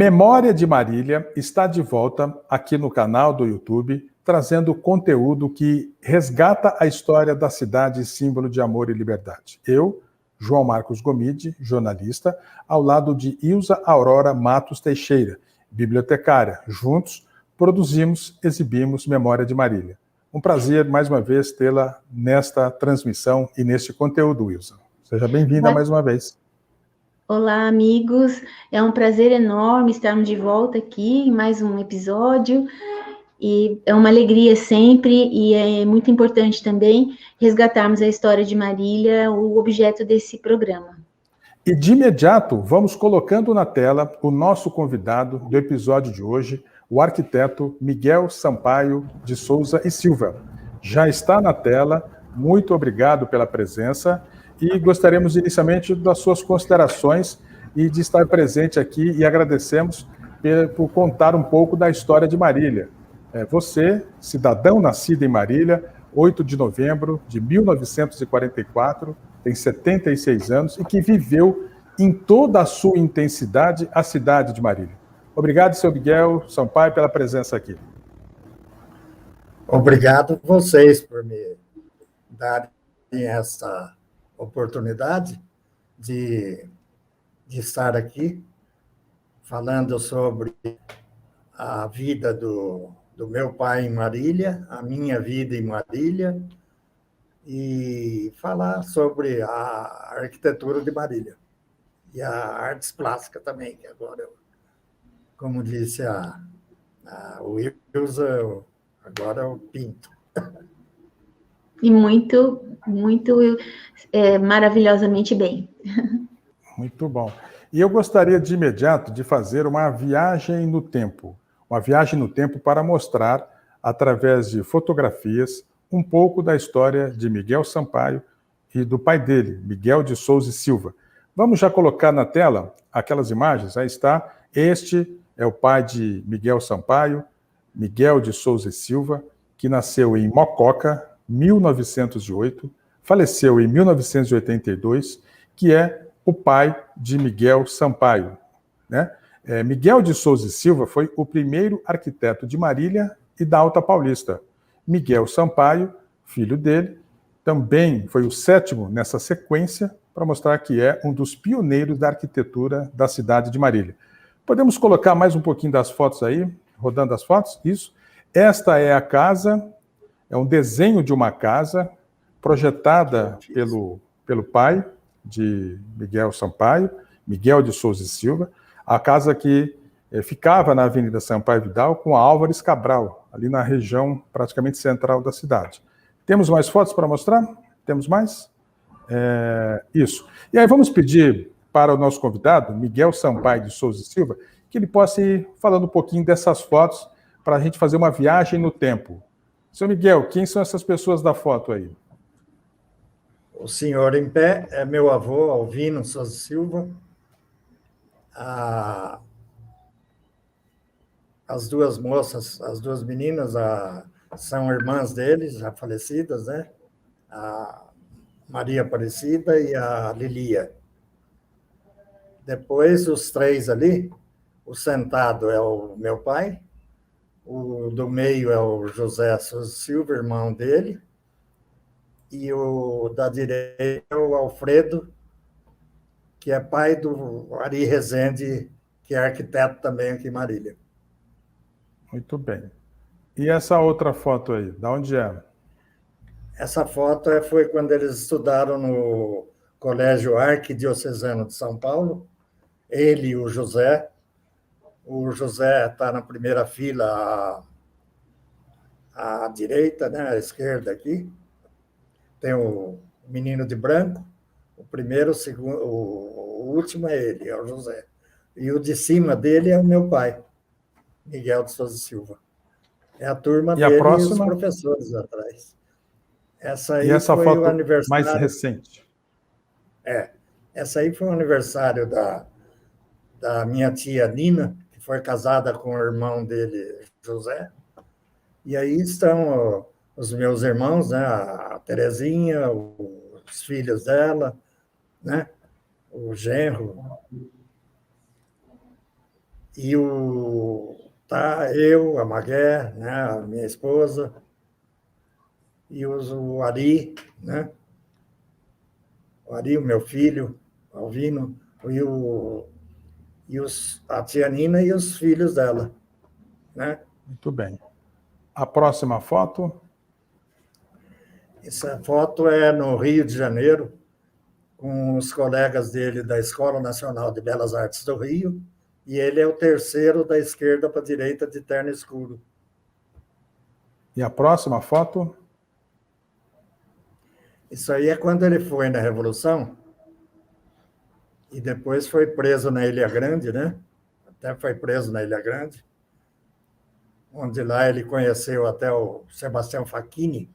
Memória de Marília está de volta aqui no canal do YouTube, trazendo conteúdo que resgata a história da cidade, símbolo de amor e liberdade. Eu, João Marcos Gomide, jornalista, ao lado de Ilza Aurora Matos Teixeira, bibliotecária. Juntos, produzimos, exibimos Memória de Marília. Um prazer, mais uma vez, tê-la nesta transmissão e neste conteúdo, Ilza. Seja bem-vinda mais uma vez. Olá, amigos. É um prazer enorme estarmos de volta aqui em mais um episódio. E é uma alegria sempre, e é muito importante também resgatarmos a história de Marília, o objeto desse programa. E de imediato, vamos colocando na tela o nosso convidado do episódio de hoje, o arquiteto Miguel Sampaio de Souza e Silva. Já está na tela, muito obrigado pela presença e gostaríamos inicialmente das suas considerações e de estar presente aqui e agradecemos por contar um pouco da história de Marília. Você, cidadão nascido em Marília, 8 de novembro de 1944, tem 76 anos e que viveu em toda a sua intensidade a cidade de Marília. Obrigado, seu Miguel Sampaio, pela presença aqui. Obrigado a vocês por me darem essa oportunidade de estar aqui falando sobre a vida do meu pai em Marília, a minha vida em Marília, e falar sobre a arquitetura de Marília e a artes plásticas também, que agora, como disse o Ilza, agora eu pinto. E muito maravilhosamente bem. Muito bom. E eu gostaria de imediato de fazer uma viagem no tempo para mostrar, através de fotografias, um pouco da história de Miguel Sampaio e do pai dele, Miguel de Souza e Silva. Vamos já colocar na tela aquelas imagens? Aí está. Este é o pai de Miguel Sampaio, Miguel de Souza e Silva, que nasceu em Mococa, 1908, faleceu em 1982, que é o pai de Miguel Sampaio, né? Miguel de Souza e Silva foi o primeiro arquiteto de Marília e da Alta Paulista. Miguel Sampaio, filho dele, também foi o sétimo nessa sequência, para mostrar que é um dos pioneiros da arquitetura da cidade de Marília. Podemos colocar mais um pouquinho das fotos aí, rodando as fotos? Isso. Esta é a casa, é um desenho de uma casa projetada pelo pai de Miguel Sampaio, Miguel de Souza e Silva, a casa que ficava na Avenida Sampaio Vidal com a Álvares Cabral, ali na região praticamente central da cidade. Temos mais fotos para mostrar? Temos mais? Isso. E aí vamos pedir para o nosso convidado, Miguel Sampaio de Souza e Silva, que ele possa ir falando um pouquinho dessas fotos para a gente fazer uma viagem no tempo. Seu Miguel, quem são essas pessoas da foto aí? O senhor em pé é meu avô, Alvino Souza Silva. As duas moças, as duas meninas, são irmãs deles, já falecidas, né? A Maria Aparecida e a Lilia. Depois, os três ali, o sentado é o meu pai, o do meio é o José Souza Silva, irmão dele, e o da direita é o Alfredo, que é pai do Ari Rezende, que é arquiteto também aqui em Marília. Muito bem. E essa outra foto aí, da onde é? Essa foto foi quando eles estudaram no Colégio Arquidiocesano de São Paulo, ele e o José. O José está na primeira fila à direita, né, à esquerda aqui. Tem o menino de branco, o primeiro, o segundo, o último é ele, é o José. E o de cima dele é o meu pai, Miguel de Souza Silva. É a turma dele e os professores atrás. Essa aí foi foto o aniversário mais recente. Essa aí foi o aniversário da minha tia Nina, que foi casada com o irmão dele, José. E aí estão os meus irmãos, né? A Terezinha, os filhos dela, né? O genro. E tá eu, a Magué, né, a minha esposa, e o Ari, né? O Ari, o meu filho, Alvino, a tia Nina e os filhos dela, né? Muito bem. A próxima foto. Essa foto é no Rio de Janeiro, com os colegas dele da Escola Nacional de Belas Artes do Rio, e ele é o terceiro da esquerda para a direita de terno escuro. E a próxima foto. Isso aí é quando ele foi na Revolução, e depois foi preso na Ilha Grande, né? Até foi preso na Ilha Grande, onde lá ele conheceu até o Sebastião Facchini,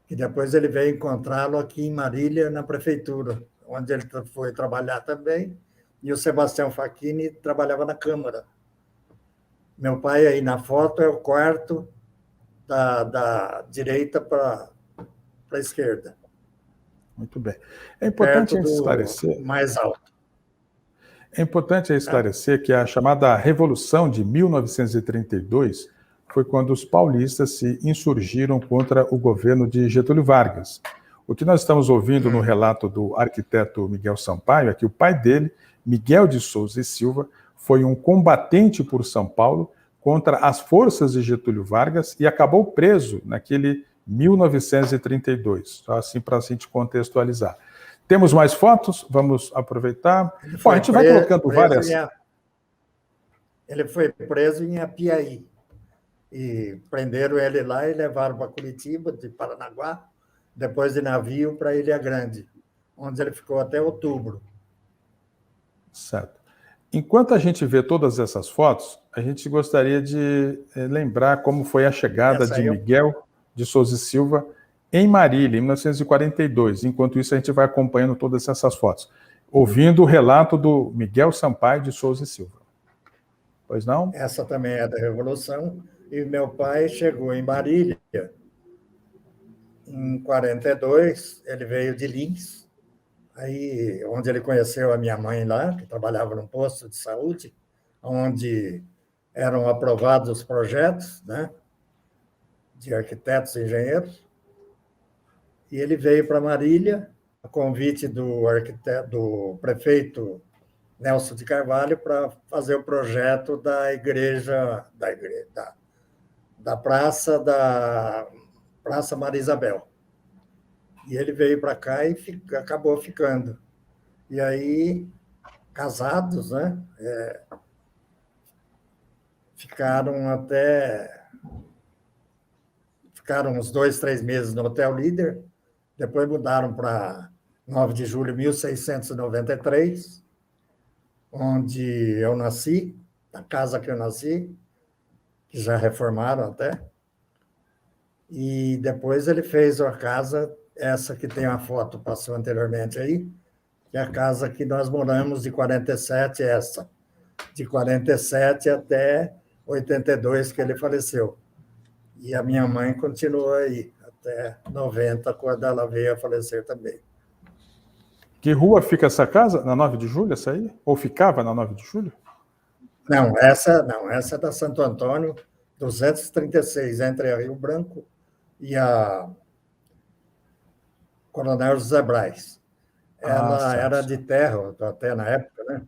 e depois ele veio encontrá-lo aqui em Marília, na prefeitura, onde ele foi trabalhar também, e o Sebastião Facchini trabalhava na Câmara. Meu pai, aí na foto, é o quarto da direita para a esquerda. Muito bem. É importante Perto do esclarecer. mais alto. É importante esclarecer que a chamada Revolução de 1932 foi quando os paulistas se insurgiram contra o governo de Getúlio Vargas. O que nós estamos ouvindo no relato do arquiteto Miguel Sampaio é que o pai dele, Miguel de Souza e Silva, foi um combatente por São Paulo contra as forças de Getúlio Vargas e acabou preso naquele 1932. Só assim para a gente contextualizar. Temos mais fotos? Vamos aproveitar. Bom, a gente vai colocando várias. Ele foi preso em Apiaí. E prenderam ele lá e levaram para Curitiba, de Paranaguá, depois de navio para Ilha Grande, onde ele ficou até outubro. Certo. Enquanto a gente vê todas essas fotos, a gente gostaria de lembrar como foi a chegada de Miguel de Souza e Silva em Marília, em 1942. Enquanto isso, a gente vai acompanhando todas essas fotos, ouvindo o relato do Miguel Sampaio de Souza e Silva. Pois não? Essa também é da Revolução. E meu pai chegou em Marília em 42, ele veio de Lins, aí, onde ele conheceu a minha mãe lá, que trabalhava num posto de saúde, onde eram aprovados os projetos, né, de arquitetos e engenheiros. E ele veio para Marília, a convite do prefeito Nelson de Carvalho, para fazer o projeto da igreja, da Praça Maria Isabel. E ele veio para cá e acabou ficando. E aí, casados, né? Ficaram uns 2, 3 meses no Hotel Líder, depois mudaram para 9 de julho de 1693, onde eu nasci, na casa que eu nasci, que já reformaram até. E depois ele fez a casa, essa que tem a foto, passou anteriormente aí, que é a casa que nós moramos de 47, essa. De 47 até 82, que ele faleceu. E a minha mãe continuou aí, até 90, quando ela veio a falecer também. Que rua fica essa casa? Na 9 de julho, essa aí? Ou ficava na 9 de julho? Não, essa é da Santo Antônio, 236, entre a Rio Branco e a Coronel José Braz. Ela era de terra, até na época, né?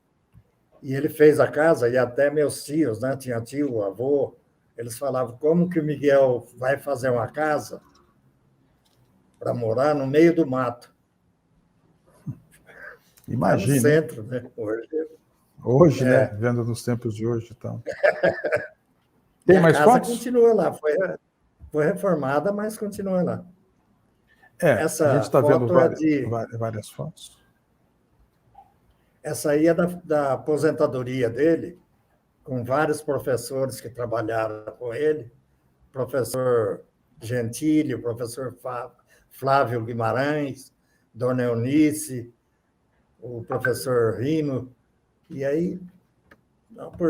E ele fez a casa, e até meus tios, né? Tinha tio, avô, eles falavam, como que o Miguel vai fazer uma casa para morar no meio do mato? Imagina. No centro, né? Hoje, né? Vendo nos tempos de hoje. Então. Tem mais fotos? A casa continua lá. Foi reformada, mas continua lá. Essa a gente está vendo várias fotos. Essa aí é da aposentadoria dele, com vários professores que trabalharam com ele, professor Gentili, professor Flávio Guimarães, Dona Eunice, o professor Rino, e aí, por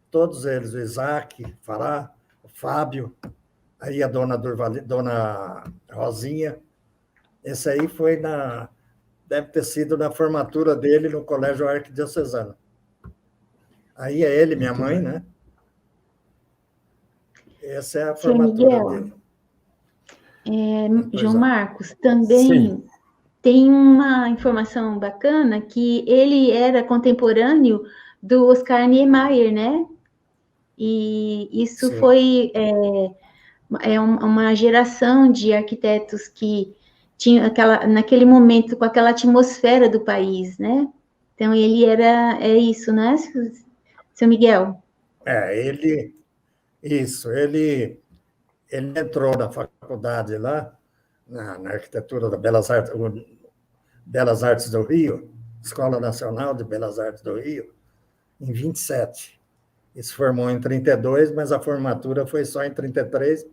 todos eles, o Isaac Fará, o Fábio, aí a dona Rosinha. Esse aí deve ter sido na formatura dele no Colégio Arquidiocesano. Aí é ele, minha Muito mãe, bem. né? Essa é a Senhor formatura Miguel, dele. Pois João não. Marcos, Sim. também tem uma informação bacana que ele era contemporâneo do Oscar Niemeyer, né? E isso Sim. foi uma geração de arquitetos que tinha naquele momento, com aquela atmosfera do país, né? Então, ele é isso, né, seu Miguel? Ele entrou na faculdade lá, na arquitetura da Belas Artes do Rio, Escola Nacional de Belas Artes do Rio, em 27. Ele se formou em 32, mas a formatura foi só em 33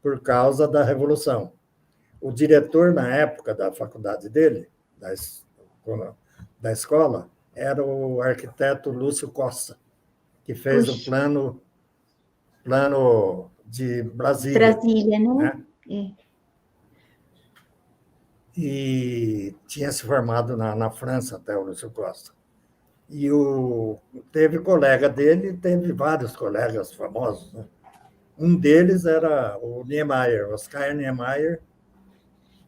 por causa da Revolução. O diretor, na época da faculdade dele, da escola, era o arquiteto Lúcio Costa, que fez o plano de Brasília. Brasília, né? É. E tinha se formado na França até o Lúcio Costa. E teve colega dele, teve vários colegas famosos, né? Um deles era o Niemeyer, Oscar Niemeyer,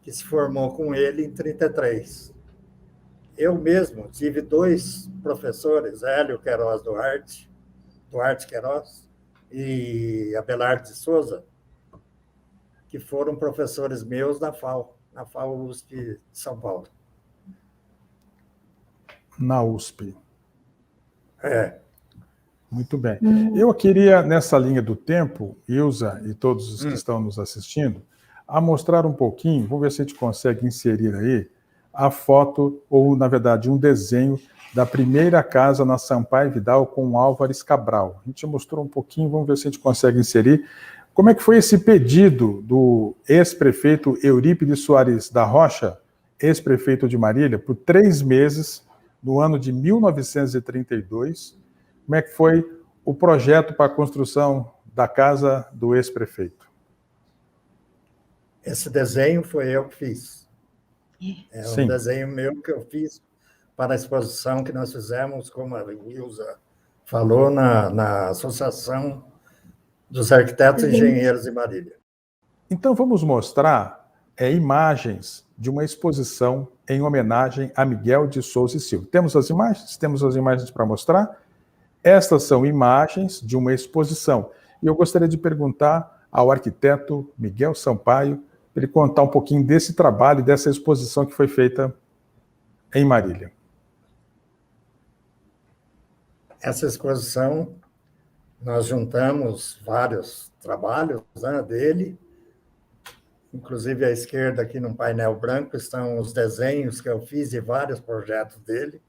que se formou com ele em 33. Eu mesmo tive 2 professores, Hélio Queiroz Duarte Queiroz e Abelardo de Souza, que foram professores meus na FAO USP de São Paulo. Na USP. Muito bem. Uhum. Eu queria, nessa linha do tempo, Ilza e todos os que estão nos assistindo, a mostrar um pouquinho, vamos ver se a gente consegue inserir aí, a foto, ou, na verdade, um desenho da primeira casa na Sampaio Vidal com o Álvares Cabral. A gente mostrou um pouquinho, vamos ver se a gente consegue inserir. Como é que foi esse pedido do ex-prefeito Eurípides Soares da Rocha, ex-prefeito de Marília, por 3 meses, no ano de 1932, como é que foi o projeto para a construção da casa do ex-prefeito? Esse desenho foi eu que fiz. É um Sim. desenho meu que eu fiz para a exposição que nós fizemos, como a Ilza falou, na Associação dos Arquitetos e Engenheiros de Marília. Então vamos mostrar imagens de uma exposição em homenagem a Miguel de Souza e Silva. Temos as imagens? Temos as imagens para mostrar? Estas são imagens de uma exposição. E eu gostaria de perguntar ao arquiteto Miguel Sampaio, para ele contar um pouquinho desse trabalho, dessa exposição que foi feita em Marília. Essa exposição, nós juntamos vários trabalhos, né, dele, inclusive à esquerda, aqui no painel branco, estão os desenhos que eu fiz de vários projetos dele.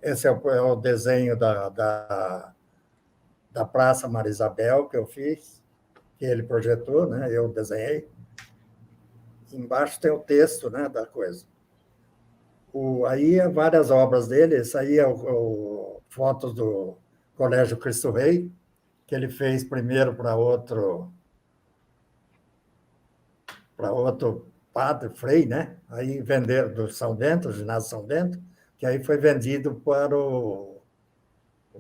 Esse é o desenho da Praça Maria Isabel, que eu fiz, que ele projetou, né, eu desenhei. Embaixo tem o texto, né, da coisa. Aí várias obras dele, esse aí é fotos do Colégio Cristo Rei, que ele fez primeiro para outro padre, frei, né? Aí venderam do São Bento, o ginásio São Bento, que aí foi vendido para o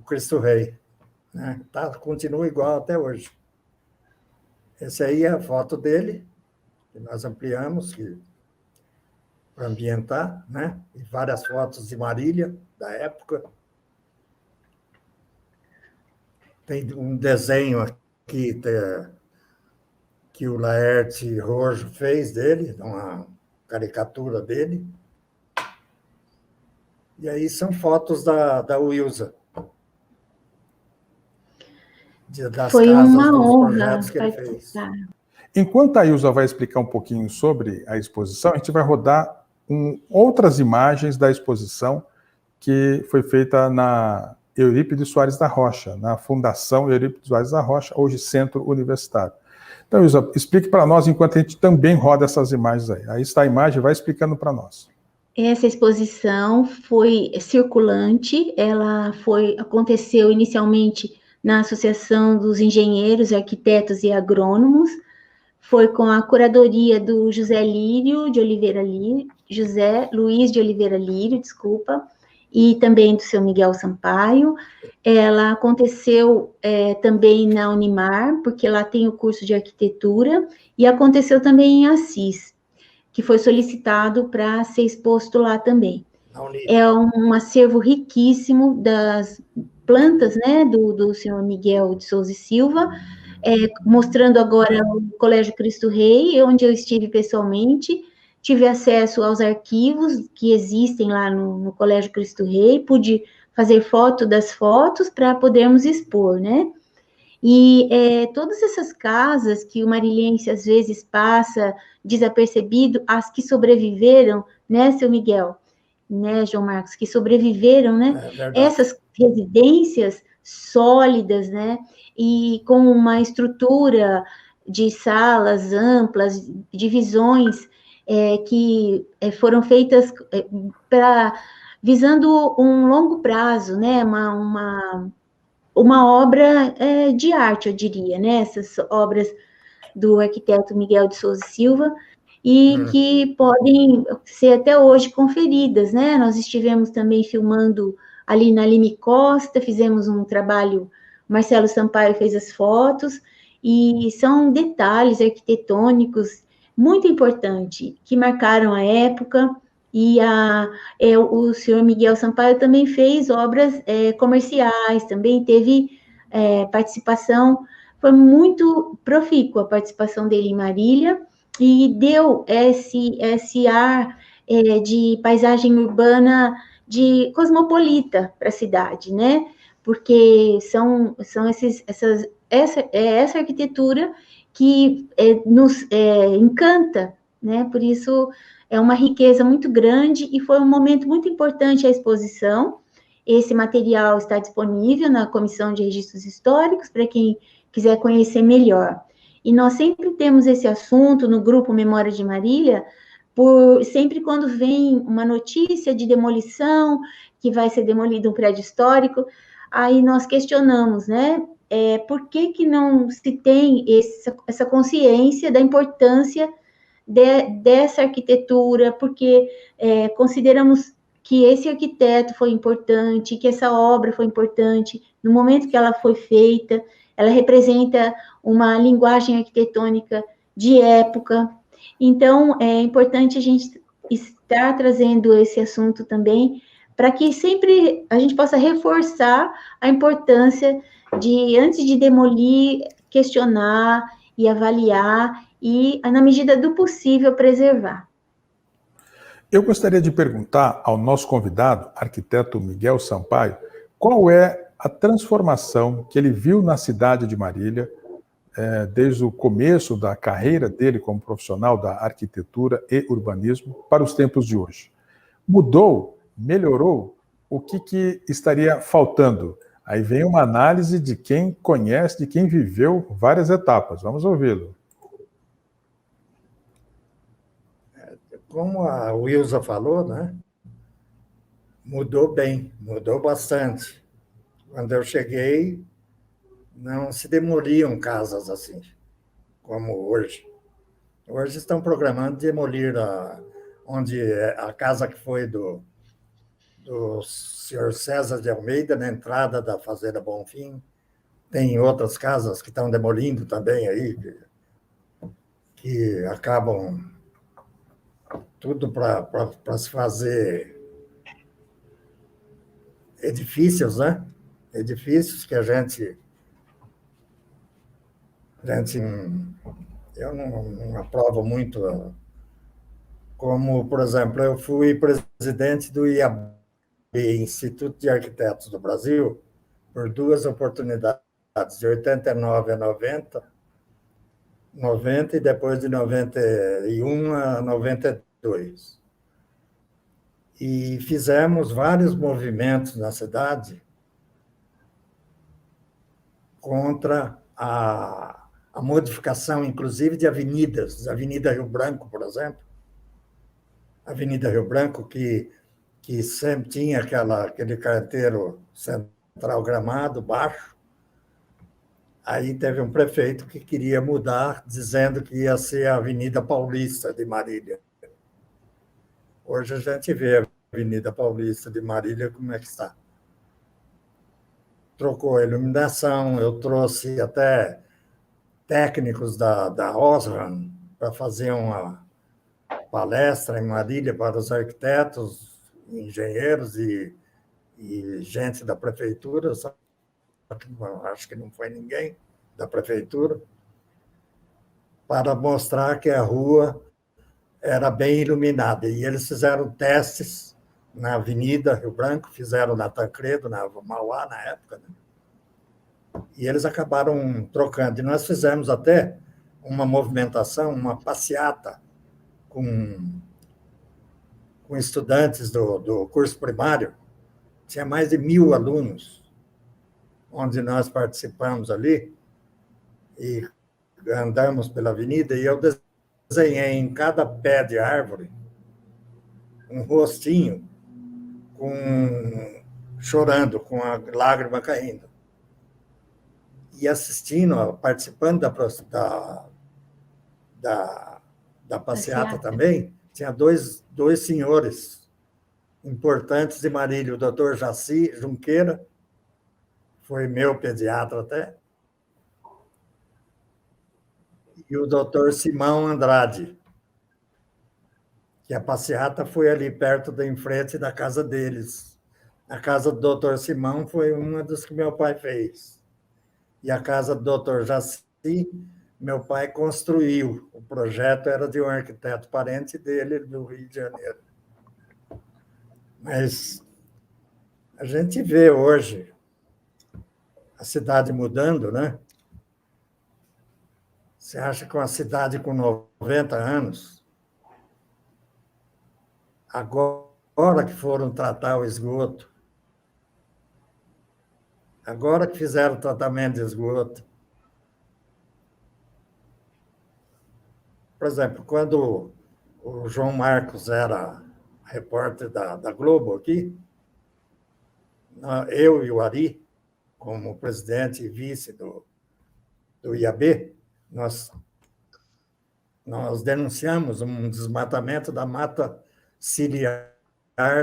Cristo Rei. Né? Continua igual até hoje. Essa aí é a foto dele, que nós ampliamos para ambientar, né? E várias fotos de Marília, da época. Tem um desenho aqui que o Laerte Rojo fez dele, uma caricatura dele. E aí são fotos da Wilza. Das Foi casas, uma dos honra projetos que ele fez. participar. Enquanto a Ilza vai explicar um pouquinho sobre a exposição, a gente vai rodar outras imagens da exposição que foi feita na Eurípides Soares da Rocha, na Fundação Eurípides Soares da Rocha, hoje Centro Universitário. Então, Ilza, explique para nós, enquanto a gente também roda essas imagens aí. Aí está a imagem, vai explicando para nós. Essa exposição foi circulante, aconteceu inicialmente na Associação dos Engenheiros, Arquitetos e Agrônomos, foi com a curadoria do José Luiz de Oliveira Lírio, e também do seu Miguel Sampaio. Ela aconteceu também na Unimar, porque lá tem o curso de arquitetura, e aconteceu também em Assis, que foi solicitado para ser exposto lá também. É um acervo riquíssimo das plantas, né, do senhor Miguel de Souza e Silva, mostrando agora o Colégio Cristo Rei, onde eu estive pessoalmente, tive acesso aos arquivos que existem lá no Colégio Cristo Rei, pude fazer foto das fotos para podermos expor, né? E todas essas casas que o marilhense às vezes passa desapercebido, as que sobreviveram, né, seu Miguel, né, João Marcos, que sobreviveram, né? Essas residências sólidas, né? E com uma estrutura de salas amplas, divisões que foram feitas visando um longo prazo, né? Uma obra de arte, eu diria, né? Essas obras do arquiteto Miguel de Souza Silva, e que podem ser até hoje conferidas, né? Nós estivemos também filmando ali na Lime Costa, fizemos um trabalho, Marcelo Sampaio fez as fotos, e são detalhes arquitetônicos muito importantes, que marcaram a época, e o senhor Miguel Sampaio também fez obras comerciais, também teve participação, foi muito profícua a participação dele em Marília, e deu esse ar de paisagem urbana de cosmopolita para a cidade, né? Porque são essa arquitetura que nos encanta, né? Por isso é uma riqueza muito grande e foi um momento muito importante a exposição. Esse material está disponível na Comissão de Registros Históricos para quem quiser conhecer melhor. E nós sempre temos esse assunto no grupo Memória de Marília, sempre quando vem uma notícia de demolição, que vai ser demolido um prédio histórico, aí nós questionamos, né? Por que não se tem essa consciência da importância dessa arquitetura? Porque consideramos que esse arquiteto foi importante, que essa obra foi importante no momento que ela foi feita, ela representa uma linguagem arquitetônica de época. Então, é importante a gente estar trazendo esse assunto também, para que sempre a gente possa reforçar a importância de, antes de demolir, questionar e avaliar e, na medida do possível, preservar. Eu gostaria de perguntar ao nosso convidado, arquiteto Miguel Sampaio, qual é a transformação que ele viu na cidade de Marília, desde o começo da carreira dele como profissional da arquitetura e urbanismo para os tempos de hoje. Mudou? Melhorou? O que estaria faltando? Aí vem uma análise de quem conhece, de quem viveu várias etapas. Vamos ouvi-lo. Como a Wilza falou, né? Mudou bem, mudou bastante. Quando eu cheguei, não se demoliam casas assim, como hoje. Hoje estão programando demolir onde a casa que foi do senhor César de Almeida, na entrada da Fazenda Bonfim. Tem outras casas que estão demolindo também aí, que acabam tudo para se fazer edifícios, né? Edifícios que a gente eu não aprovo muito, como, por exemplo, eu fui presidente do IAB, Instituto de Arquitetos do Brasil, por 2 oportunidades, de 89 a 90 e depois de 91 a 92. E fizemos vários movimentos na cidade contra a modificação, inclusive, de avenidas. Avenida Rio Branco, por exemplo. Avenida Rio Branco, que sempre tinha aquele canteiro central gramado, baixo. Aí teve um prefeito que queria mudar, dizendo que ia ser a Avenida Paulista de Marília. Hoje a gente vê a Avenida Paulista de Marília, como é que está. Trocou a iluminação, eu trouxe até técnicos da Osram para fazer uma palestra em Marília para os arquitetos, engenheiros e gente da prefeitura, acho que não foi ninguém da prefeitura, para mostrar que a rua era bem iluminada. E eles fizeram testes na Avenida Rio Branco, fizeram na Tancredo, na Mauá, na época, né? E eles acabaram trocando. E nós fizemos até uma movimentação, uma passeata com estudantes do curso primário. Tinha mais de 1.000 alunos, onde nós participamos ali, e andamos pela avenida, e eu desenhei em cada pé de árvore um rostinho chorando, com a lágrima caindo. E assistindo, participando da passeata também, tinha dois senhores importantes de Marília, o doutor Jaci Junqueira, foi meu pediatra até, e o doutor Simão Andrade, que a passeata foi ali perto da em frente da casa deles. A casa do doutor Simão foi uma das que meu pai fez. E a casa do doutor Jaci, meu pai construiu. O projeto era de um arquiteto parente dele, do Rio de Janeiro. Mas a gente vê hoje a cidade mudando, né? Você acha que uma cidade com 90 anos, agora que foram tratar o esgoto, agora que fizeram o tratamento de esgoto. Por exemplo, quando o João Marcos era repórter da Globo aqui, eu e o Ari, como presidente e vice do IAB, nós denunciamos um desmatamento da mata ciliar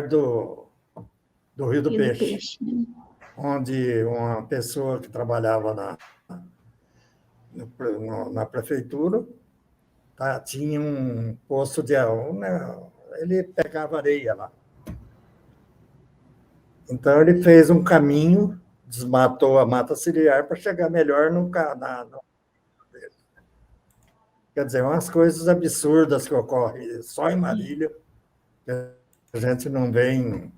do Rio do Peixe, onde uma pessoa que trabalhava na prefeitura tinha um poço de... ele pegava areia lá. Então, ele fez um caminho, desmatou a mata ciliar para chegar melhor no Quer dizer, umas coisas absurdas que ocorrem só em Marília, que a gente não vê em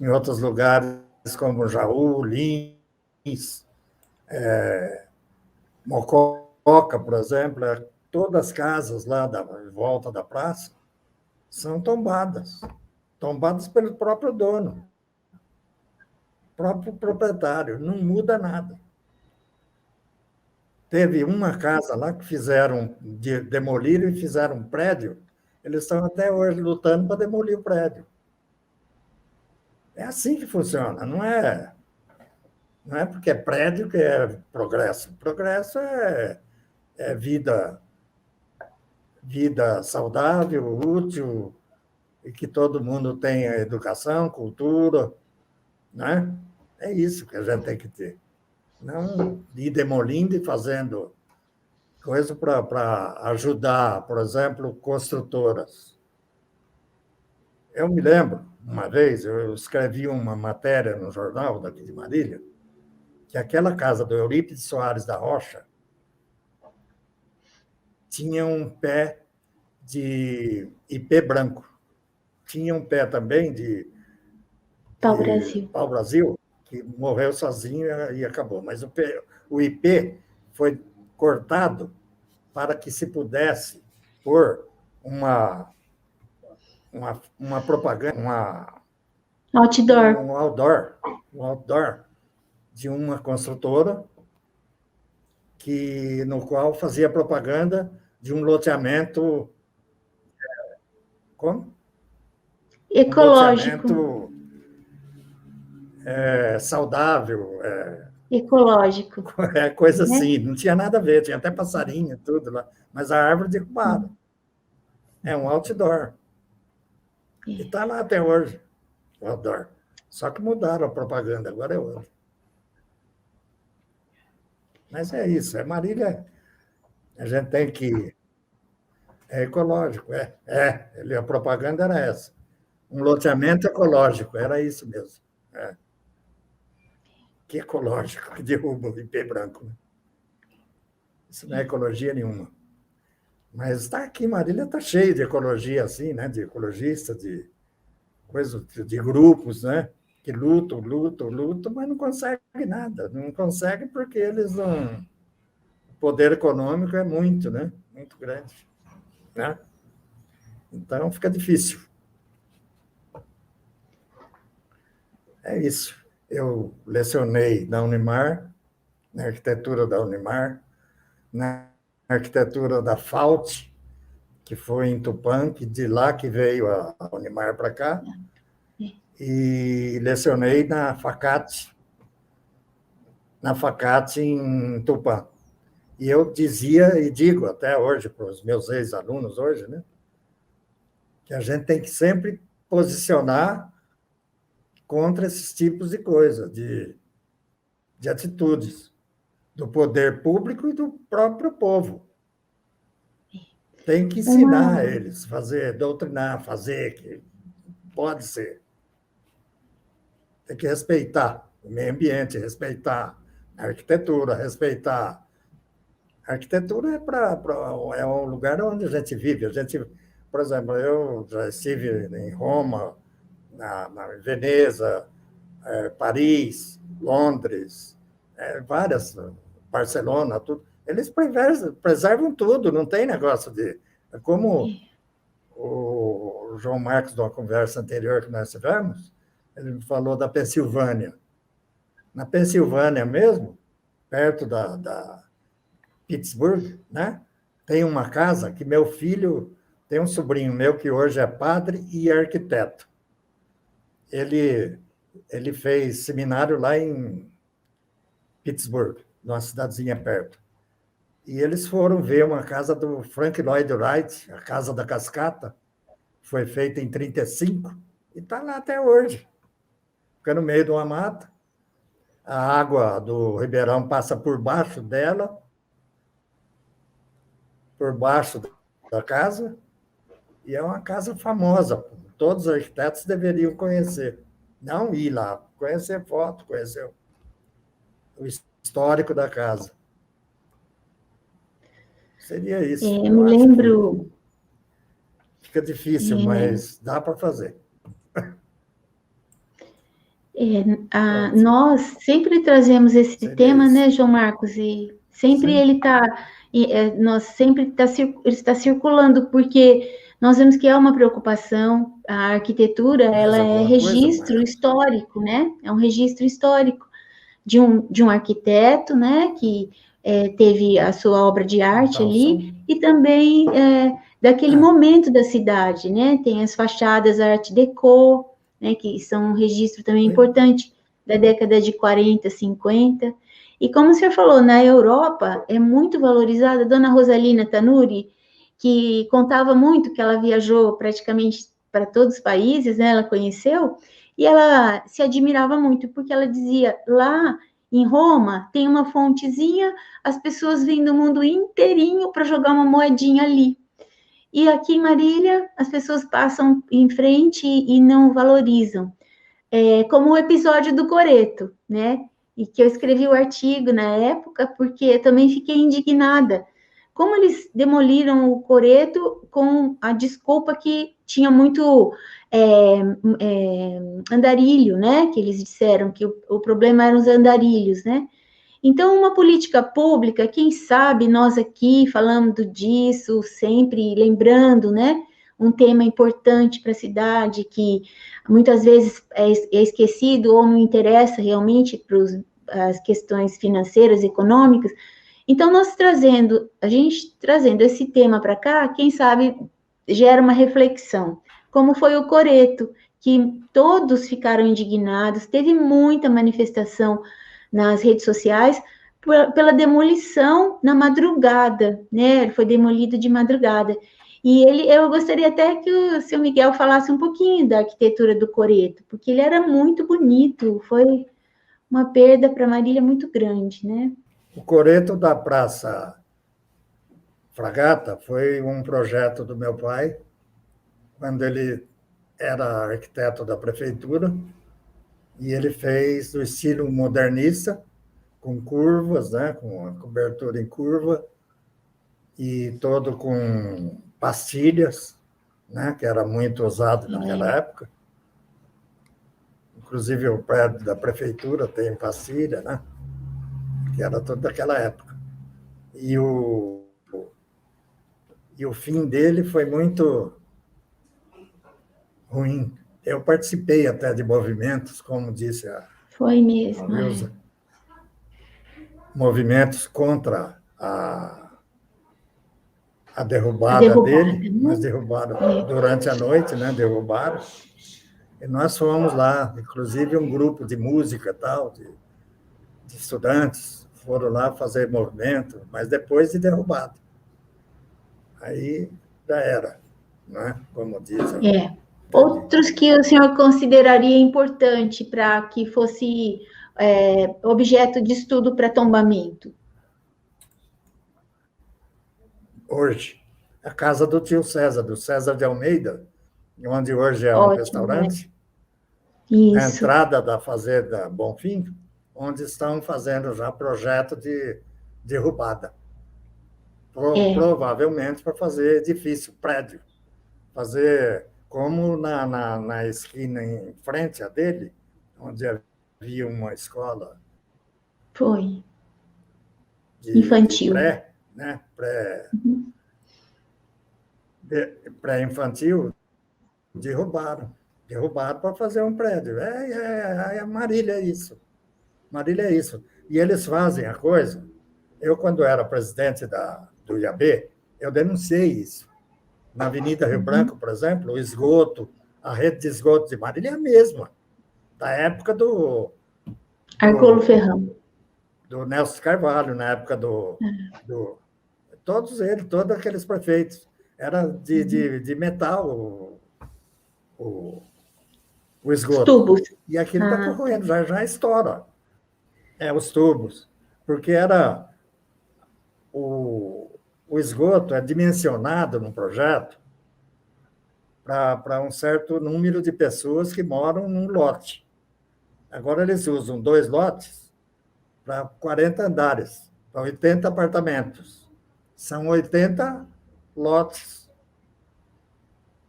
outros lugares, como Jaú, Lins, Mococa, por exemplo. Todas as casas lá em volta da praça são tombadas pelo próprio dono, próprio proprietário, não muda nada. Teve uma casa lá que demoliram e fizeram um prédio, eles estão até hoje lutando para demolir o prédio. É assim que funciona, não é porque é prédio que é progresso. Progresso é vida saudável, útil, e que todo mundo tenha educação, cultura, né? É isso que a gente tem que ter. Não ir demolindo e fazendo coisa para ajudar, por exemplo, construtoras. Eu me lembro, uma vez, eu escrevi uma matéria no jornal daqui de Marília, que aquela casa do Eurípides Soares da Rocha tinha um pé de ipê branco. Tinha um pé também de pau-brasil, que morreu sozinho e acabou. Mas o ipê foi cortado para que se pudesse pôr uma propaganda, um outdoor de uma construtora no qual fazia propaganda de um loteamento... Como? Ecológico. Um loteamento saudável. Ecológico. Coisa assim, não tinha nada a ver, tinha até passarinho, tudo lá, mas a árvore derrubada. É um outdoor. E está lá até hoje, o outdoor. Só que mudaram a propaganda, agora é outra. Mas é isso, Marília, a gente tem que... É ecológico, a propaganda era essa. Um loteamento ecológico, era isso mesmo. Que ecológico, que derruba o IP branco. Né? Isso não é ecologia nenhuma. Mas está aqui, Marília está cheio de ecologia, assim, né? De ecologistas, de coisas, de grupos, né? Que lutam, mas não conseguem nada. Não conseguem porque eles não... O poder econômico é muito, né? Muito grande. Né? Então, fica difícil. É isso. Eu lecionei na Unimar, na arquitetura da Unimar, na arquitetura da FAUT, que foi em Tupã, que de lá que veio a Unimar para cá, e lecionei na FACAT em Tupã. E eu dizia e digo até hoje para os meus ex-alunos hoje, né, que a gente tem que sempre posicionar contra esses tipos de coisa, de atitudes do poder público e do próprio povo. Tem que ensinar eles, doutrinar, fazer, que pode ser. Tem que respeitar o meio ambiente, respeitar a arquitetura, respeitar. A arquitetura é um lugar onde a gente vive. Por exemplo, eu já estive em Roma, na Veneza, Paris, Londres, várias, Barcelona, tudo. Eles preservam tudo, não tem negócio de... É como o João Marcos, de uma conversa anterior que nós tivemos, ele falou da Pensilvânia. Na Pensilvânia mesmo, perto da Pittsburgh, né, tem uma casa que meu filho... Tem um sobrinho meu que hoje é padre e arquiteto. Ele fez seminário lá em Pittsburgh, numa cidadezinha perto. E eles foram ver uma casa do Frank Lloyd Wright, a Casa da Cascata, foi feita em 1935, e está lá até hoje. Fica no meio de uma mata, a água do Ribeirão passa por baixo dela, por baixo da casa, e é uma casa famosa, todos os arquitetos deveriam conhecer. Não ir lá, conhecer foto, conhecer o histórico da casa. Seria isso. Eu me lembro... Fica difícil, mas dá para fazer. Nós sempre trazemos esse tema, isso. Né, João Marcos? E sempre Sim. ele está circulando, porque nós vemos que é uma preocupação. A arquitetura, ela é registro histórico, né? É um registro histórico de um arquiteto, né? Que teve a sua obra de arte ali, e também daquele momento da cidade, né? Tem as fachadas Art Deco, né? Que são um registro também importante da década de 40, 50. E como o senhor falou, na Europa é muito valorizada. A dona Rosalina Tanuri, que contava muito que ela viajou praticamente para todos os países, né? Ela conheceu, e ela se admirava muito, porque ela dizia, lá em Roma tem uma fontezinha, as pessoas vêm do mundo inteirinho para jogar uma moedinha ali. E aqui em Marília, as pessoas passam em frente e não valorizam. Como o episódio do Coreto, né? E que eu escrevi o artigo na época, porque eu também fiquei indignada. Como eles demoliram o Coreto com a desculpa que tinha muito andarilho, né? Que eles disseram que o problema eram os andarilhos, né? Então, uma política pública, quem sabe nós aqui falando disso, sempre lembrando, né? Um tema importante para a cidade, que muitas vezes é esquecido ou não interessa realmente para as questões financeiras, econômicas. Então, a gente trazendo esse tema para cá, quem sabe gera uma reflexão. Como foi o Coreto, que todos ficaram indignados, teve muita manifestação nas redes sociais pela demolição na madrugada, né? Ele foi demolido de madrugada. E eu gostaria até que o seu Miguel falasse um pouquinho da arquitetura do coreto, porque ele era muito bonito, foi uma perda para Marília muito grande, né? O coreto da Praça Fragata foi um projeto do meu pai, quando ele era arquiteto da prefeitura, e ele fez do estilo modernista, com curvas, né, com a cobertura em curva, e todo com pastilhas, né, que era muito usado naquela época. Inclusive, o prédio da prefeitura tem pastilha, né, que era todo daquela época. E o fim dele foi muito ruim. Eu participei até de movimentos, como disse Foi mesmo. a Wilson, movimentos contra a derrubada dele, né? mas derrubaram durante a noite, né? Derrubaram. E nós fomos lá, inclusive um grupo de música tal, de estudantes, foram lá fazer movimento, mas depois de derrubado. Aí já era, né? Como dizem. Outros que o senhor consideraria importante para que fosse objeto de estudo para tombamento? Hoje, a casa do tio César, do César de Almeida, onde hoje é um restaurante, Isso. a entrada da fazenda Bonfim, onde estão fazendo já projeto de derrubada. Provavelmente para fazer edifício, prédio. Fazer como na esquina em frente a dele, onde havia uma escola Foi. infantil. Né? Pré-infantil, derrubaram para fazer um prédio. A Marília é isso. Marília é isso. E eles fazem a coisa. Eu, quando era presidente do IAB, eu denunciei isso. Na Avenida Rio Branco, por exemplo, o esgoto, a rede de esgoto de Marília é a mesma, da época do Arcolo Ferrão. Do Nelson Carvalho, na época todos eles, todos aqueles prefeitos. Era de metal o esgoto. Os tubos. E aquilo está corroendo, já estoura. Os tubos. Porque era o esgoto é dimensionado no projeto para um certo número de pessoas que moram num lote. Agora eles usam 2 lotes para 40 andares, para 80 apartamentos. São 80 lotes.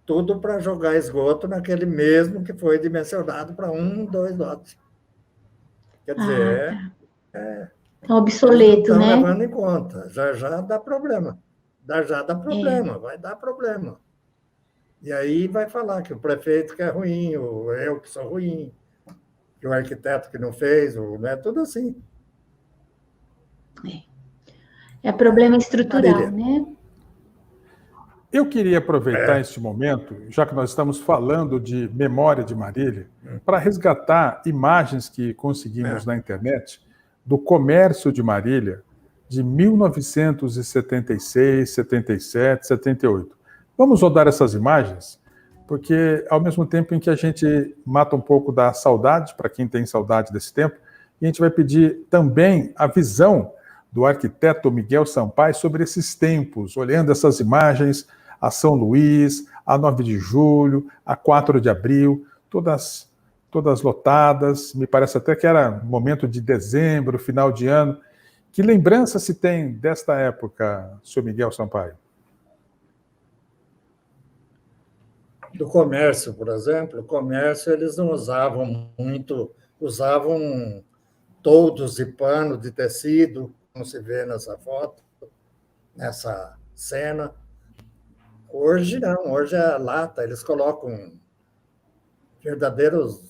Tudo para jogar esgoto naquele mesmo que foi dimensionado para 2 lotes. Quer dizer, obsoleto, né? Estão levando em conta. Já dá problema. Já dá problema, vai dar problema. E aí vai falar que o prefeito que é ruim, eu que sou ruim, que o arquiteto que não fez, né? Tudo assim. É problema estrutural, Marília. né? Eu queria aproveitar este momento, já que nós estamos falando de memória de Marília, para resgatar imagens que conseguimos na internet do comércio de Marília de 1976, 77, 78. Vamos rodar essas imagens, porque ao mesmo tempo em que a gente mata um pouco da saudade, para quem tem saudade desse tempo, e a gente vai pedir também a visão do arquiteto Miguel Sampaio sobre esses tempos, olhando essas imagens, a São Luís, a 9 de julho, a 4 de abril, todas lotadas, me parece até que era momento de dezembro, final de ano. Que lembrança se tem desta época, senhor Miguel Sampaio? Do comércio, por exemplo, o comércio eles não usavam muito, usavam toldos de pano, de tecido, como se vê nessa foto, nessa cena. Hoje não, hoje é lata, eles colocam verdadeiros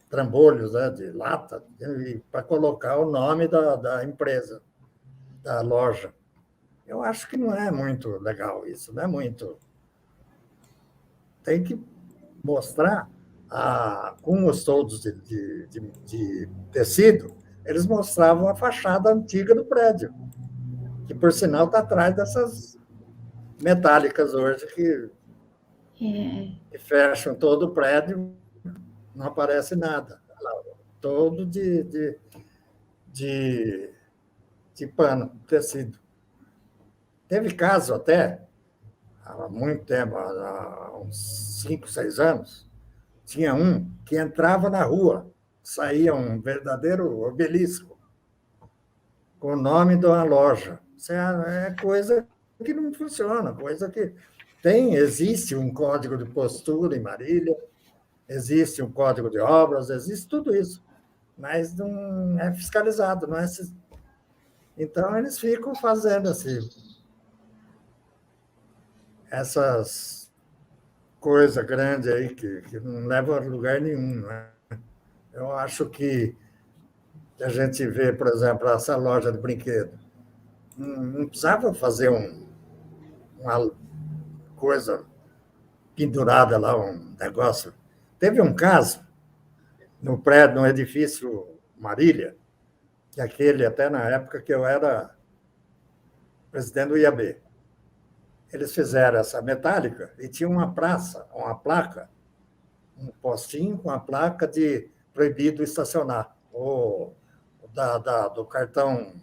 trambolhos, né, de lata para colocar o nome da empresa, da loja. Eu acho que não é muito legal isso, não é muito. Tem que mostrar, com os toldos de tecido, eles mostravam a fachada antiga do prédio, que, por sinal, está atrás metálicas hoje que fecham todo o prédio, não aparece nada. Todo de pano, tecido. Teve caso até, há muito tempo, há uns 5, 6 anos, tinha um que entrava na rua, saía um verdadeiro obelisco, com o nome de uma loja. Isso é coisa que não funciona, coisa que existe um código de postura em Marília, existe um código de obras, existe tudo isso, mas não é fiscalizado, não é. Então, eles ficam fazendo essas coisas grandes aí que não levam a lugar nenhum. Né? Eu acho que a gente vê, por exemplo, essa loja de brinquedo. Não precisava fazer uma coisa pendurada lá, um negócio. Teve um caso no prédio, no edifício Marília, que aquele, até na época que eu era presidente do IAB. Eles fizeram essa metálica e tinha uma placa, um postinho com a placa de proibido estacionar, do cartão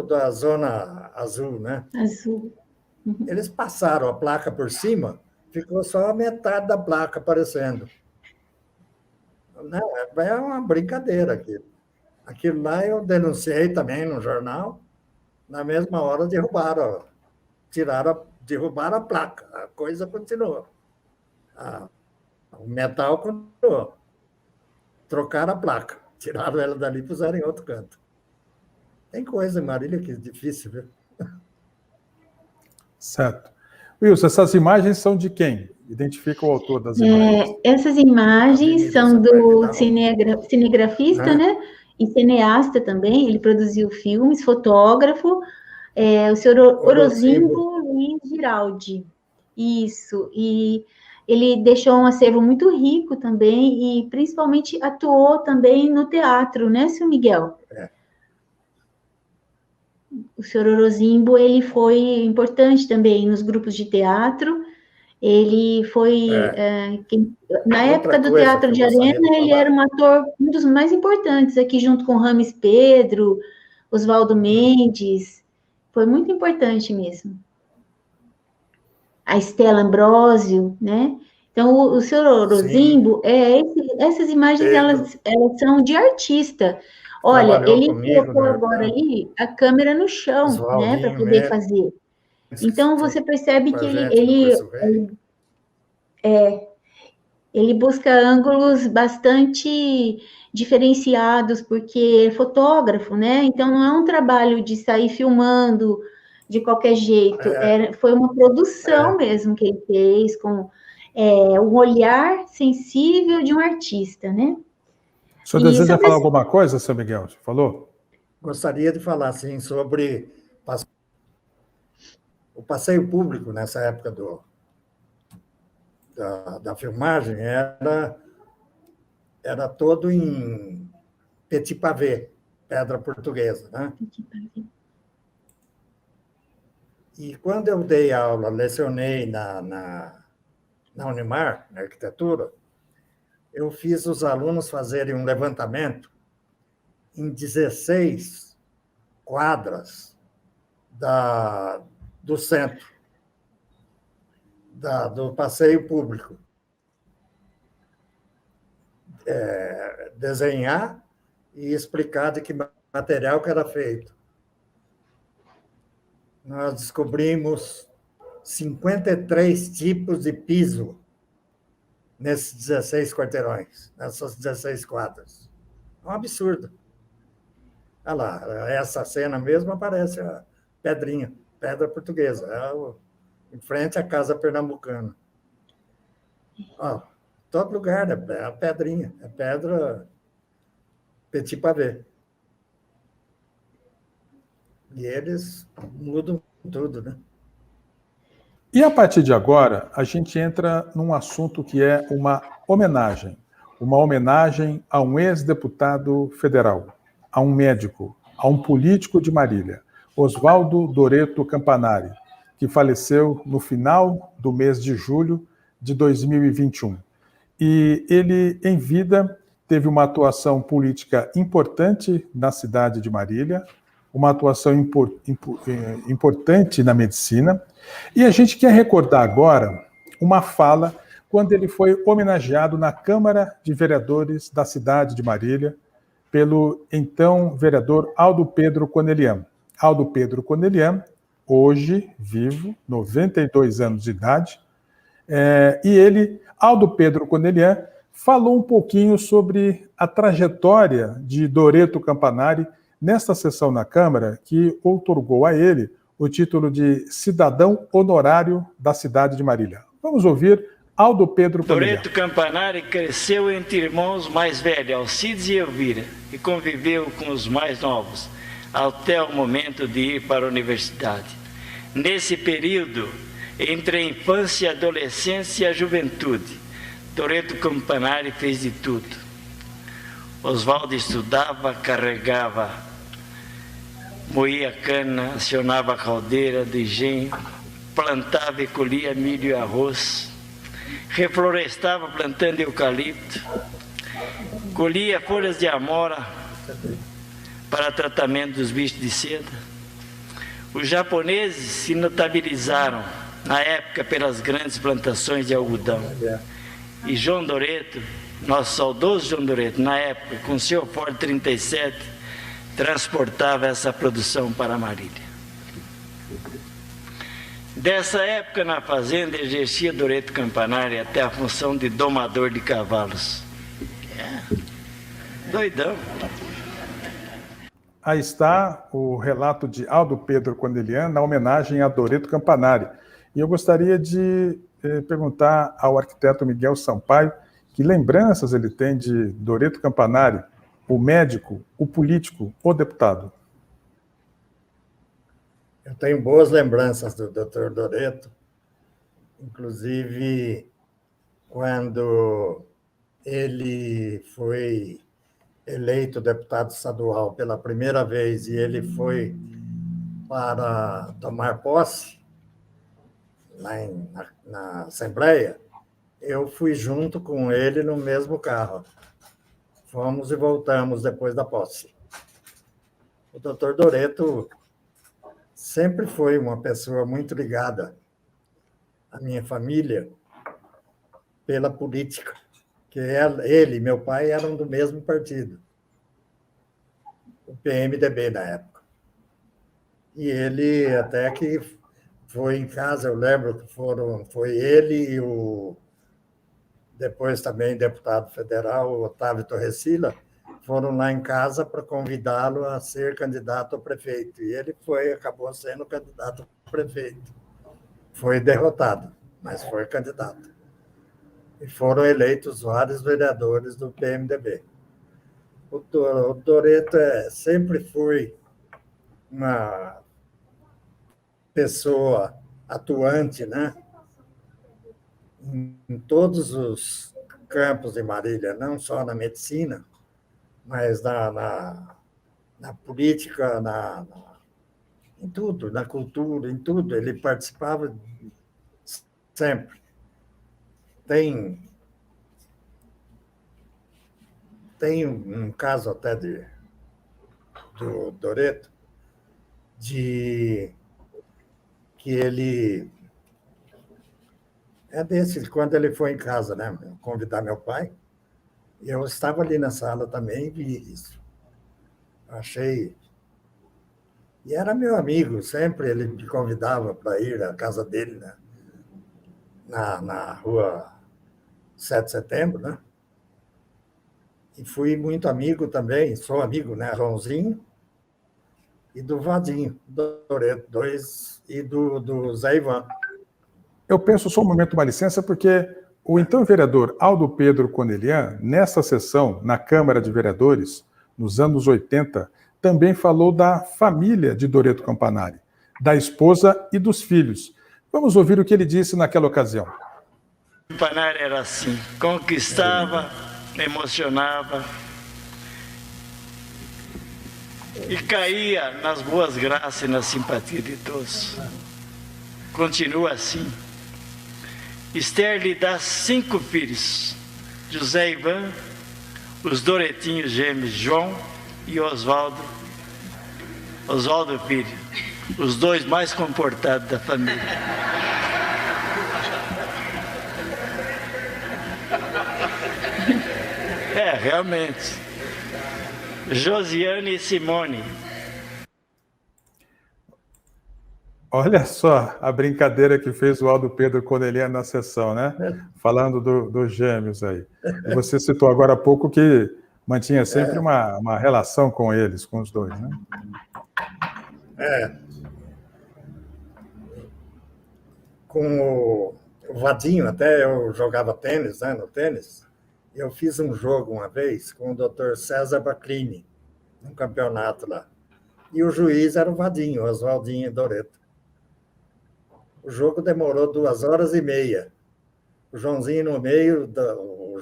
da zona azul, né? Azul. Uhum. Eles passaram a placa por cima, ficou só a metade da placa aparecendo. Não, é uma brincadeira aquilo. Aquilo lá eu denunciei também no jornal, na mesma hora derrubaram a placa, a coisa continuou. O metal continuou. Trocaram a placa, tiraram ela dali e puseram em outro canto. Tem coisa em Marília que é difícil, viu? Certo. Wilson, essas imagens são de quem? Identifica o autor das imagens. Essas imagens são do cinegrafista, né? E cineasta também, ele produziu filmes, fotógrafo, o senhor Orozimbo Luiz Giraldi. Isso, e ele deixou um acervo muito rico também, e principalmente atuou também no teatro, né, senhor Miguel? O senhor Orozimbo, ele foi importante também nos grupos de teatro. Ele foi, na época do Teatro de Arena, ele era um ator, um dos mais importantes aqui, junto com Rames Pedro, Oswaldo Mendes. Foi muito importante mesmo. A Estela Ambrósio, né? Então, o senhor Orozimbo, essas imagens, elas são de artista. Olha, ele colocou agora ali a câmera no chão, né, para poder fazer. Então, você percebe que ele busca ângulos bastante diferenciados, porque é fotógrafo, né? Então, não é um trabalho de sair filmando de qualquer jeito. Foi uma produção mesmo que ele fez, com um olhar sensível de um artista, né? O senhor deseja falar alguma coisa, seu Miguel? Você falou? Gostaria de falar, sim, sobre o passeio público nessa época da filmagem, era todo em petit pavé, pedra portuguesa, né? E quando eu dei aula, lecionei na Unimar, na arquitetura, eu fiz os alunos fazerem um levantamento em 16 quadras do centro, do passeio público. Desenhar e explicar de que material que era feito. Nós descobrimos 53 tipos de piso nesses 16 quarteirões, nessas 16 quadras. É um absurdo. Olha lá, essa cena mesmo aparece a pedrinha, pedra portuguesa, em frente à Casa Pernambucana. Todo lugar é a pedrinha, é pedra petit pavé. E eles mudam tudo, né? E a partir de agora, a gente entra num assunto que é uma homenagem a um ex-deputado federal, a um médico, a um político de Marília, Oswaldo Doreto Campanari, que faleceu no final do mês de julho de 2021. E ele, em vida, teve uma atuação política importante na cidade de Marília, uma atuação importante na medicina. E a gente quer recordar agora uma fala quando ele foi homenageado na Câmara de Vereadores da cidade de Marília pelo então vereador Aldo Pedro Conelian. Aldo Pedro Conelian, hoje vivo, 92 anos de idade, e ele, Aldo Pedro Conelian, falou um pouquinho sobre a trajetória de Doreto Campanari nesta sessão na Câmara, que outorgou a ele o título de cidadão honorário da cidade de Marília. Vamos ouvir Aldo Pedro Conelian. Doreto Campanari cresceu entre irmãos mais velhos, Alcides e Elvira, e conviveu com os mais novos, até o momento de ir para a universidade. Nesse período, entre a infância, a adolescência e a juventude, Doreto Campanari fez de tudo. Oswaldo estudava, carregava, moía cana, acionava a caldeira do engenho, plantava e colhia milho e arroz, reflorestava plantando eucalipto, colhia folhas de amora para tratamento dos bichos de seda. Os japoneses se notabilizaram na época pelas grandes plantações de algodão. E João Doreto, nosso saudoso João Doreto, na época, com seu Ford 37, transportava essa produção para Marília. Dessa época, na fazenda, exercia Doreto Campanari até a função de domador de cavalos. Doidão. Aí está o relato de Aldo Pedro Conelian na homenagem a Doreto Campanari. E eu gostaria de perguntar ao arquiteto Miguel Sampaio que lembranças ele tem de Doreto Campanari, o médico, o político, o deputado. Eu tenho boas lembranças do Dr. Doreto, inclusive quando ele foi eleito deputado estadual pela primeira vez e ele foi para tomar posse lá na Assembleia, eu fui junto com ele no mesmo carro. Fomos e voltamos depois da posse. O doutor Doreto sempre foi uma pessoa muito ligada à minha família pela política, que ele e meu pai eram do mesmo partido, o PMDB na época. E ele até que foi em casa, eu lembro que foi ele e o depois também deputado federal, Otávio Torresila, foram lá em casa para convidá-lo a ser candidato a prefeito. E ele acabou sendo candidato a prefeito. Foi derrotado, mas foi candidato. E foram eleitos vários vereadores do PMDB. O Doreto sempre foi uma pessoa atuante, né? Em todos os campos de Marília, não só na medicina, mas na política, em tudo, na cultura, em tudo. Ele participava sempre. Tem um caso até do Doreto, que ele... quando ele foi em casa, né, convidar meu pai, eu estava ali na sala também e vi isso. Achei... E era meu amigo, sempre ele me convidava para ir à casa dele, né, na rua 7 de setembro, né? E fui muito amigo também, sou amigo, né, Joãozinho e do Vadinho, do Doreto, e do Zé Ivan. Eu penso só um momento, uma licença, porque o então vereador Aldo Pedro Conelian, nessa sessão na Câmara de Vereadores, nos anos 80, também falou da família de Doreto Campanari, da esposa e dos filhos. Vamos ouvir o que ele disse naquela ocasião. Campanari era assim, conquistava, emocionava e caía nas boas graças e na simpatia de todos. continua assim. Esther lhe dá 5 filhos, José e Ivan, os Doretinhos gêmeos João e Oswaldo Filho, os 2 mais comportados da família. Realmente. Josiane e Simone. Olha só a brincadeira que fez o Aldo Pedro quando ele ia na sessão, né? Falando dos gêmeos aí. E você citou agora há pouco que mantinha sempre uma relação com eles, com os 2, né? Com o Vadinho, até eu jogava tênis, né, no tênis. Eu fiz um jogo uma vez com o Dr. César Baclini, num campeonato lá. E o juiz era o Vadinho, o Oswaldinho Doreto. O jogo demorou 2h30. O Joãozinho no meio,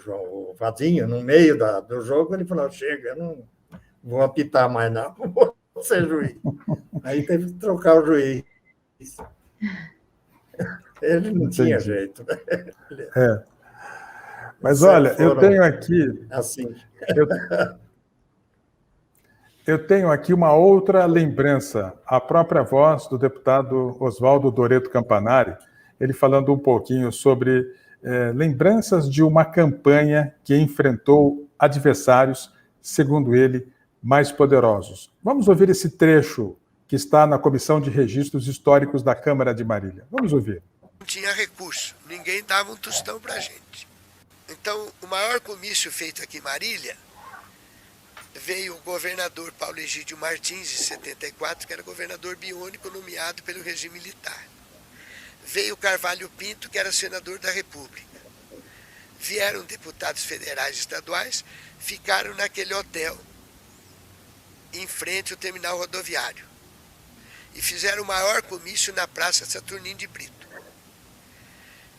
o Vadinho no meio do jogo, ele falou, chega, eu não vou apitar mais não, vou ser juiz. Aí teve que trocar o juiz. Ele não tinha jeito. Mas olha, eu tenho aqui... Assim. Eu tenho aqui uma outra lembrança, a própria voz do deputado Oswaldo Doreto Campanari, ele falando um pouquinho sobre lembranças de uma campanha que enfrentou adversários, segundo ele, mais poderosos. Vamos ouvir esse trecho que está na Comissão de Registros Históricos da Câmara de Marília. Vamos ouvir. Não tinha recurso, ninguém dava um tostão para a gente. Então, o maior comício feito aqui em Marília, veio o governador Paulo Egídio Martins, em 74, que era governador biônico nomeado pelo regime militar. Veio Carvalho Pinto, que era senador da República. Vieram deputados federais e estaduais, ficaram naquele hotel, em frente ao terminal rodoviário. E fizeram o maior comício na Praça Saturnino de Brito.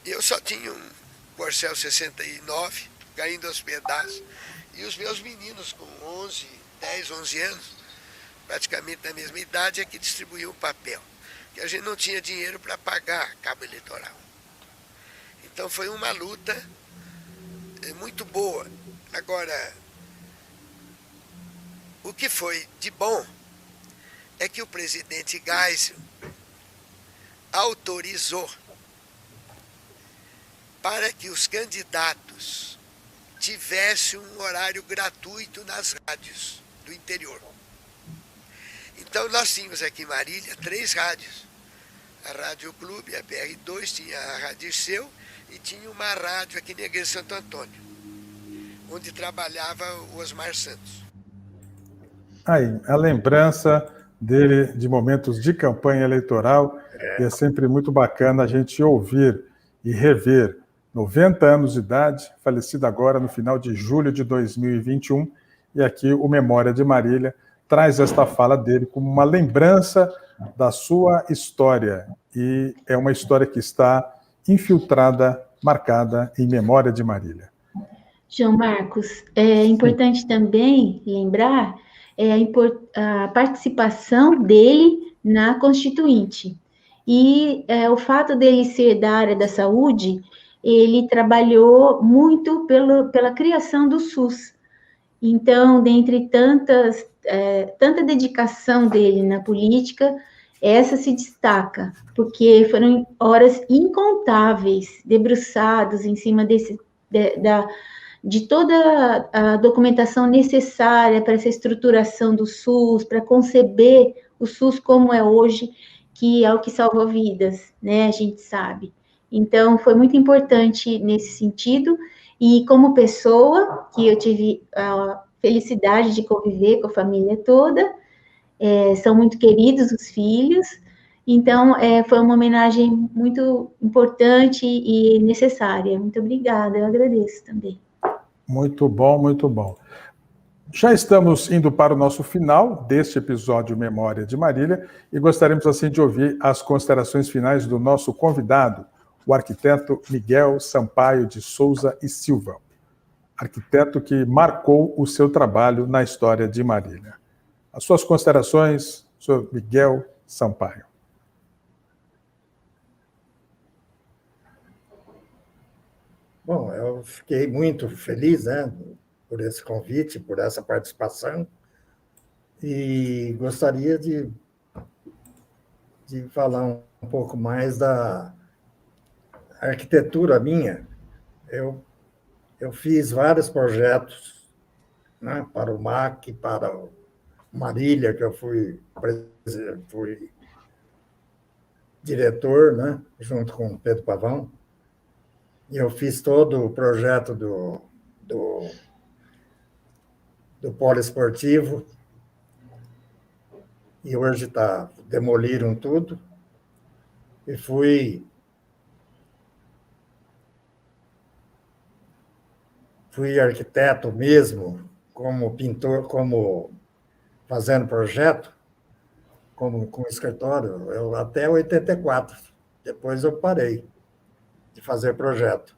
Eu só tinha um Corcel 69, caindo aos pedaços, e os meus meninos com 10, 11 anos, praticamente da mesma idade, é que distribuíam o papel, que a gente não tinha dinheiro para pagar cabo eleitoral. Então foi uma luta muito boa. Agora, o que foi de bom é que o presidente Geisel autorizou para que os candidatos tivessem um horário gratuito nas rádios do interior. Então nós tínhamos aqui em Marília 3 rádios. A Rádio Clube, a BR2, tinha a Rádio Irceu e tinha uma rádio aqui na Igreja Santo Antônio, onde trabalhava o Osmar Santos. Aí, a lembrança dele de momentos de campanha eleitoral, e é sempre muito bacana a gente ouvir e rever. 90 anos de idade, falecido agora no final de julho de 2021, e aqui o Memória de Marília traz esta fala dele como uma lembrança da sua história, e é uma história que está infiltrada, marcada em Memória de Marília. João Marcos, é importante também lembrar a participação dele na Constituinte. E o fato dele ser da área da saúde, ele trabalhou muito pela criação do SUS. Então, dentre tanta dedicação dele na política, essa se destaca, porque foram horas incontáveis, debruçados em cima de toda a documentação necessária para essa estruturação do SUS, para conceber o SUS como é hoje, que é o que salva vidas, né? A gente sabe. Então, foi muito importante nesse sentido, e como pessoa, que eu tive a felicidade de conviver com a família toda, são muito queridos os filhos, então, foi uma homenagem muito importante e necessária. Muito obrigada, eu agradeço também. Muito bom, muito bom. Já estamos indo para o nosso final deste episódio Memória de Marília e gostaríamos, assim, de ouvir as considerações finais do nosso convidado, o arquiteto Miguel Sampaio de Souza e Silva, arquiteto que marcou o seu trabalho na história de Marília. As suas considerações, senhor Miguel Sampaio. Bom, eu fiquei muito feliz, né, por esse convite, por essa participação, e gostaria de falar um pouco mais da arquitetura minha. Eu fiz vários projetos, né, para o MAC, para o Marília, que eu fui diretor, né, junto com o Pedro Pavão. E eu fiz todo o projeto do polo esportivo, e hoje demoliram tudo, e fui arquiteto mesmo, como pintor, como fazendo projeto, como com escritório, até 84. Depois eu parei de fazer projeto,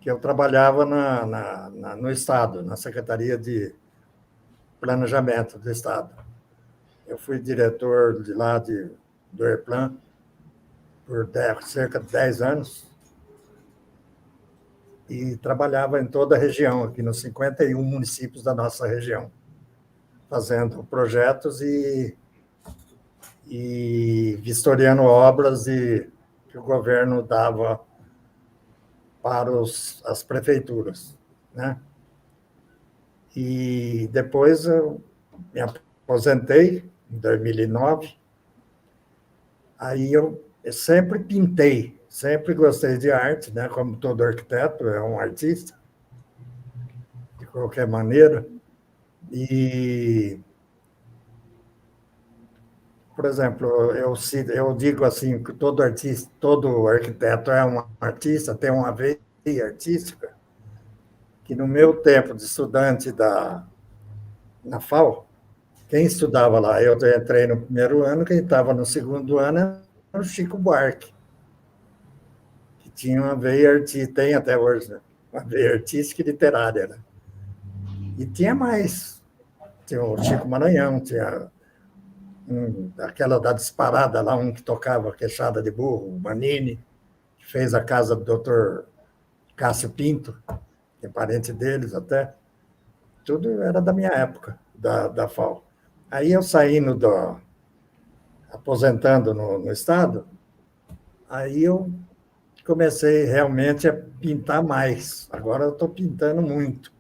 que eu trabalhava no Estado, na Secretaria de Planejamento do Estado. Eu fui diretor de lá do ERPLAN por cerca de 10 anos e trabalhava em toda a região, aqui nos 51 municípios da nossa região, fazendo projetos e vistoriando obras que o governo dava para as prefeituras, né? E depois eu me aposentei, em 2009. Aí eu sempre pintei, sempre gostei de arte, né? Como todo arquiteto, é um artista, de qualquer maneira. E, por exemplo, eu digo assim que todo arquiteto é um artista, tem uma veia artística, que no meu tempo de estudante na FAO, quem estudava lá, eu entrei no primeiro ano, quem estava no segundo ano era o Chico Buarque, que tinha uma veia artística, tem até hoje, né? Uma veia artística e literária, né? E tinha mais. Tinha o Chico Maranhão, tinha aquela da disparada lá, um que tocava queixada de burro, o Manini, que fez a casa do Dr. Cássio Pinto, que é parente deles até. Tudo era da minha época, da FAO. Aí eu saindo aposentando no Estado, aí eu comecei realmente a pintar mais. Agora eu estou pintando muito.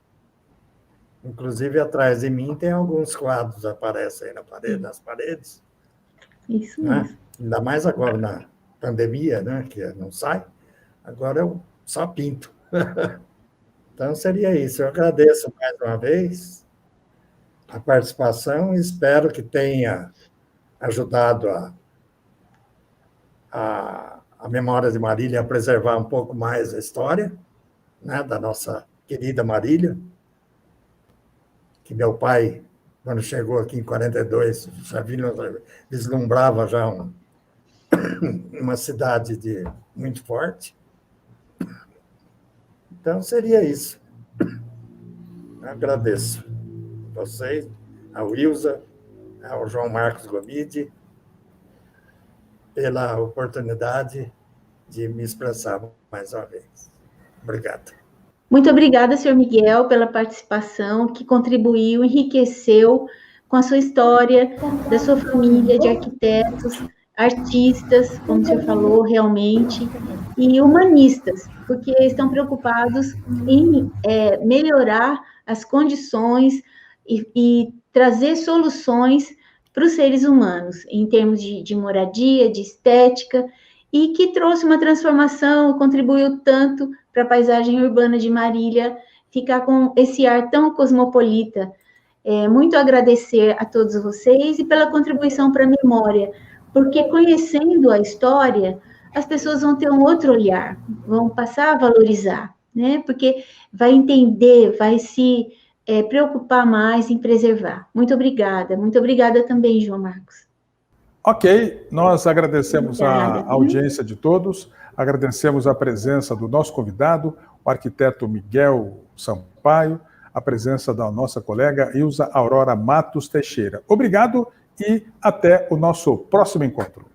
Inclusive, atrás de mim tem alguns quadros que aparecem aí nas paredes. Isso Né? mesmo. Ainda mais agora na pandemia, né? Que não sai. Agora eu só pinto. Então, seria isso. Eu agradeço mais uma vez a participação e espero que tenha ajudado a Memória de Marília a preservar um pouco mais a história, né, da nossa querida Marília, que meu pai, quando chegou aqui em 42, já vislumbrava já uma cidade muito forte. Então, seria isso. Agradeço a vocês, ao Ilza, ao João Marcos Gomide, pela oportunidade de me expressar mais uma vez. Obrigado. Muito obrigada, senhor Miguel, pela participação, que contribuiu, enriqueceu com a sua história, da sua família de arquitetos, artistas, como o senhor falou, realmente, e humanistas, porque estão preocupados em melhorar as condições e trazer soluções para os seres humanos, em termos de moradia, de estética, e que trouxe uma transformação, contribuiu tanto para a paisagem urbana de Marília ficar com esse ar tão cosmopolita. Muito agradecer a todos vocês e pela contribuição para a memória, porque conhecendo a história, as pessoas vão ter um outro olhar, vão passar a valorizar, né? Porque vai entender, vai se preocupar mais em preservar. Muito obrigada também, João Marcos. Ok, nós agradecemos a audiência de todos, agradecemos a presença do nosso convidado, o arquiteto Miguel Sampaio, a presença da nossa colega Ilza Aurora Matos Teixeira. Obrigado e até o nosso próximo encontro.